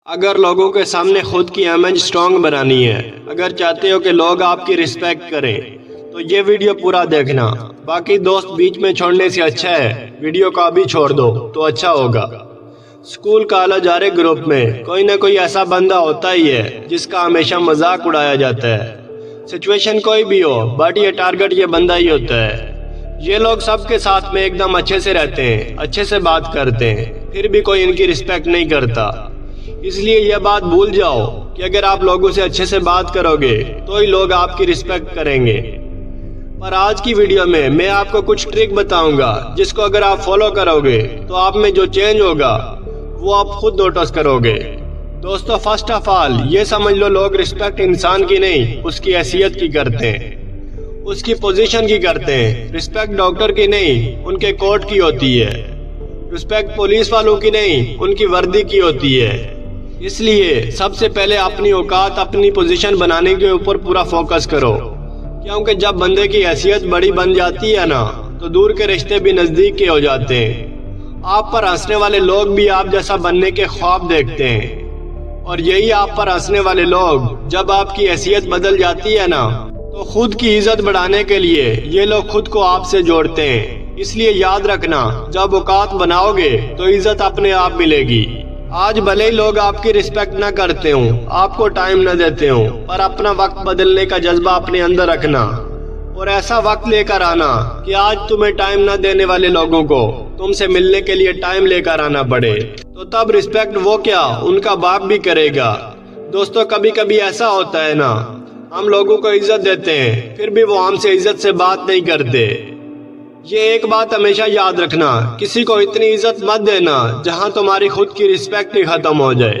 اگر لوگوں کے سامنے خود کی امیج سٹرونگ بنانی ہے، اگر چاہتے ہو کہ لوگ آپ کی رسپیکٹ کریں تو یہ ویڈیو پورا دیکھنا۔ باقی دوست بیچ میں چھوڑنے سے اچھا ہے ویڈیو کو ابھی چھوڑ دو تو اچھا ہوگا۔ سکول کالج ہر ایک گروپ میں کوئی نہ کوئی ایسا بندہ ہوتا ہی ہے جس کا ہمیشہ مذاق اڑایا جاتا ہے۔ سچویشن کوئی بھی ہو بٹ یہ ٹارگٹ یہ بندہ ہی ہوتا ہے۔ یہ لوگ سب کے ساتھ میں ایک دم اچھے سے رہتے ہیں، اچھے سے بات کرتے ہیں، پھر بھی کوئی ان کی رسپیکٹ نہیں کرتا۔ اس لیے یہ بات بھول جاؤ کہ اگر آپ لوگوں سے اچھے سے بات کرو گے تو ہی لوگ آپ کی رسپیکٹ کریں گے۔ پر آج کی ویڈیو میں آپ کو کچھ ٹرک بتاؤں گا جس کو اگر آپ فالو کرو گے تو آپ میں جو چینج ہوگا وہ آپ خود نوٹس کرو گے۔ دوستو فرسٹ آف آل یہ سمجھ لو لوگ رسپیکٹ انسان کی نہیں اس کی حیثیت کی کرتے ہیں، اس کی پوزیشن کی کرتے ہیں۔ رسپیکٹ ڈاکٹر کی نہیں ان کے کوٹ کی ہوتی ہے، رسپیکٹ پولیس والوں کی نہیں ان کی وردی کی ہوتی ہے۔ اس لیے سب سے پہلے اپنی اوقات اپنی پوزیشن بنانے کے اوپر پورا فوکس کرو، کیونکہ جب بندے کی حیثیت بڑی بن جاتی ہے نا تو دور کے رشتے بھی نزدیک کے ہو جاتے ہیں۔ آپ پر ہنسنے والے لوگ بھی آپ جیسا بننے کے خواب دیکھتے ہیں، اور یہی آپ پر ہنسنے والے لوگ جب آپ کی حیثیت بدل جاتی ہے نا تو خود کی عزت بڑھانے کے لیے یہ لوگ خود کو آپ سے جوڑتے ہیں۔ اس لیے یاد رکھنا جب اوقات بناؤ گے تو عزت اپنے آپ ملے گی۔ آج بھلے ہی لوگ آپ کی رسپیکٹ نہ کرتے ہوں، آپ کو ٹائم نہ دیتے ہوں، پر اپنا وقت بدلنے کا جذبہ اپنے اندر رکھنا اور ایسا وقت لے کر آنا کہ آج تمہیں ٹائم نہ دینے والے لوگوں کو تم سے ملنے کے لیے ٹائم لے کر آنا پڑے، تو تب رسپیکٹ وہ کیا ان کا باپ بھی کرے گا۔ دوستو کبھی کبھی ایسا ہوتا ہے نا ہم لوگوں کو عزت دیتے ہیں پھر بھی وہ ہم سے عزت سے بات نہیں کرتے۔ یہ ایک بات ہمیشہ یاد رکھنا، کسی کو اتنی عزت مت دینا جہاں تمہاری خود کی رسپیکٹ ہی ختم ہو جائے،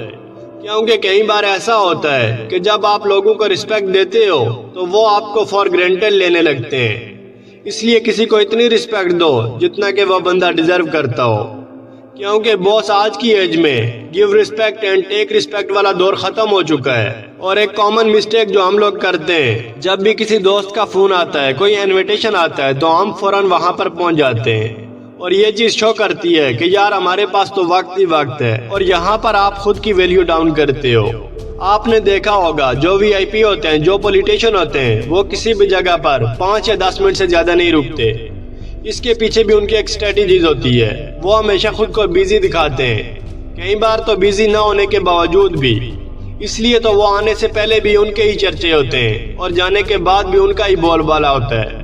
کیونکہ کئی بار ایسا ہوتا ہے کہ جب آپ لوگوں کو رسپیکٹ دیتے ہو تو وہ آپ کو فار گرانٹیڈ لینے لگتے ہیں۔ اس لیے کسی کو اتنی رسپیکٹ دو جتنا کہ وہ بندہ ڈیزرو کرتا ہو، کیونکہ باس آج کی ایج میں give respect and take respect والا دور ختم ہو چکا ہے۔ اور ایک کامن مسٹیک جو ہم لوگ کرتے ہیں، جب بھی کسی دوست کا فون آتا ہے کوئی انویٹیشن آتا ہے تو ہم فوراً وہاں پر پہنچ جاتے ہیں، اور یہ چیز شو کرتی ہے کہ یار ہمارے پاس تو وقت ہی وقت ہے، اور یہاں پر آپ خود کی ویلیو ڈاؤن کرتے ہو۔ آپ نے دیکھا ہوگا جو وی آئی پی ہوتے ہیں جو پولیٹیشین ہوتے ہیں وہ کسی بھی جگہ پر 5 یا 10 منٹ سے زیادہ نہیں رکتے۔ اس کے پیچھے بھی ان کی ایک اسٹریٹجیز ہوتی ہے، وہ ہمیشہ خود کو بیزی دکھاتے ہیں، کئی بار تو بیزی نہ ہونے کے باوجود بھی۔ اس لیے تو وہ آنے سے پہلے بھی ان کے ہی چرچے ہوتے ہیں اور جانے کے بعد بھی ان کا ہی بول بالا ہوتا ہے،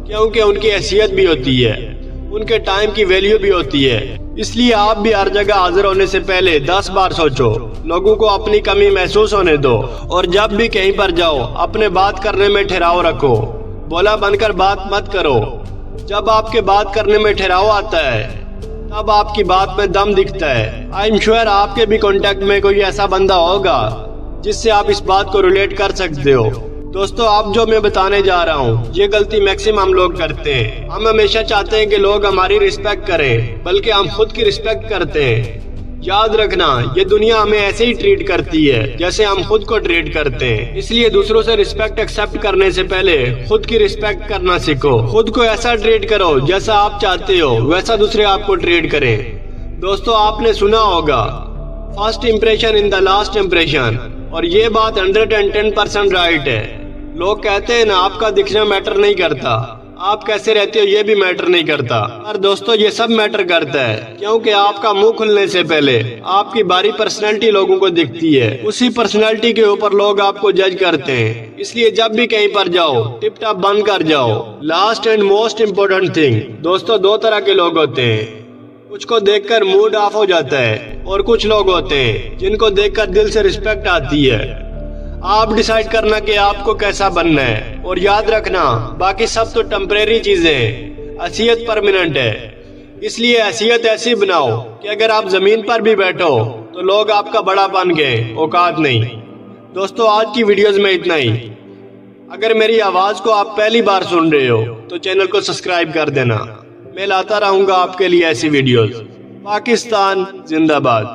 کیونکہ ان کی حیثیت بھی ہوتی ہے، ان کے ٹائم کی ویلیو بھی ہوتی ہے۔ اس لیے آپ بھی ہر جگہ حاضر ہونے سے پہلے 10 بار سوچو، لوگوں کو اپنی کمی محسوس ہونے دو، اور جب بھی کہیں پر جاؤ اپنے بات کرنے میں ٹھہراؤ رکھو، بولا بن کر بات مت کرو۔ جب آپ کے بات کرنے میں ٹھہراؤ آتا ہے تب آپ کی بات میں دم دکھتا ہے۔ آئی ایم شیور آپ کے بھی کانٹیکٹ میں کوئی ایسا بندہ ہوگا جس سے آپ اس بات کو ریلیٹ کر سکتے ہو۔ دوستو اب جو میں بتانے جا رہا ہوں یہ غلطی میکسیمم ہم لوگ کرتے ہیں۔ ہم ہمیشہ چاہتے ہیں کہ لوگ ہماری رسپیکٹ کریں، بلکہ ہم خود کی رسپیکٹ کرتے ہیں۔ یاد رکھنا یہ دنیا ہمیں ایسے ہی ٹریٹ کرتی ہے جیسے ہم خود کو ٹریٹ کرتے ہیں۔ اس لیے دوسروں سے رسپیکٹ ایکسپٹ کرنے سے پہلے خود کی رسپیکٹ کرنا سیکھو۔ خود کو ایسا ٹریٹ کرو جیسا آپ چاہتے ہو ویسا دوسرے آپ کو ٹریٹ کریں۔ دوستو آپ نے سنا ہوگا first impression in the last impression, اور یہ بات 110% رائٹ ہے۔ لوگ کہتے ہیں نا آپ کا دکھنا میٹر نہیں کرتا، آپ کیسے رہتے ہو یہ بھی میٹر نہیں کرتا، پر دوستو یہ سب میٹر کرتا ہے، کیونکہ آپ کا منہ کھلنے سے پہلے آپ کی باری پرسنالٹی لوگوں کو دکھتی ہے، اسی پرسنالٹی کے اوپر لوگ آپ کو جج کرتے ہیں۔ اس لیے جب بھی کہیں پر جاؤ ٹپ ٹاپ بند کر جاؤ۔ Last and most important thing دوستو، 2 طرح کے لوگ ہوتے ہیں، کچھ کو دیکھ کر موڈ آف ہو جاتا ہے، اور کچھ لوگ ہوتے ہیں جن کو دیکھ کر دل سے رسپیکٹ آتی ہے۔ آپ ڈیسائیڈ کرنا کہ آپ کو کیسا بننا ہے، اور یاد رکھنا باقی سب تو ٹیمپریری چیزیں ہیں، حیثیت پرماننٹ ہے۔ اس لیے حیثیت ایسی بناؤ کہ اگر آپ زمین پر بھی بیٹھو تو لوگ آپ کا بڑا بن گئے، اوقات نہیں۔ دوستو آج کی ویڈیوز میں اتنا ہی۔ اگر میری آواز کو آپ پہلی بار سن رہے ہو تو چینل کو سبسکرائب کر دینا، میں لاتا رہوں گا آپ کے لیے ایسی ویڈیوز۔ پاکستان زندہ باد۔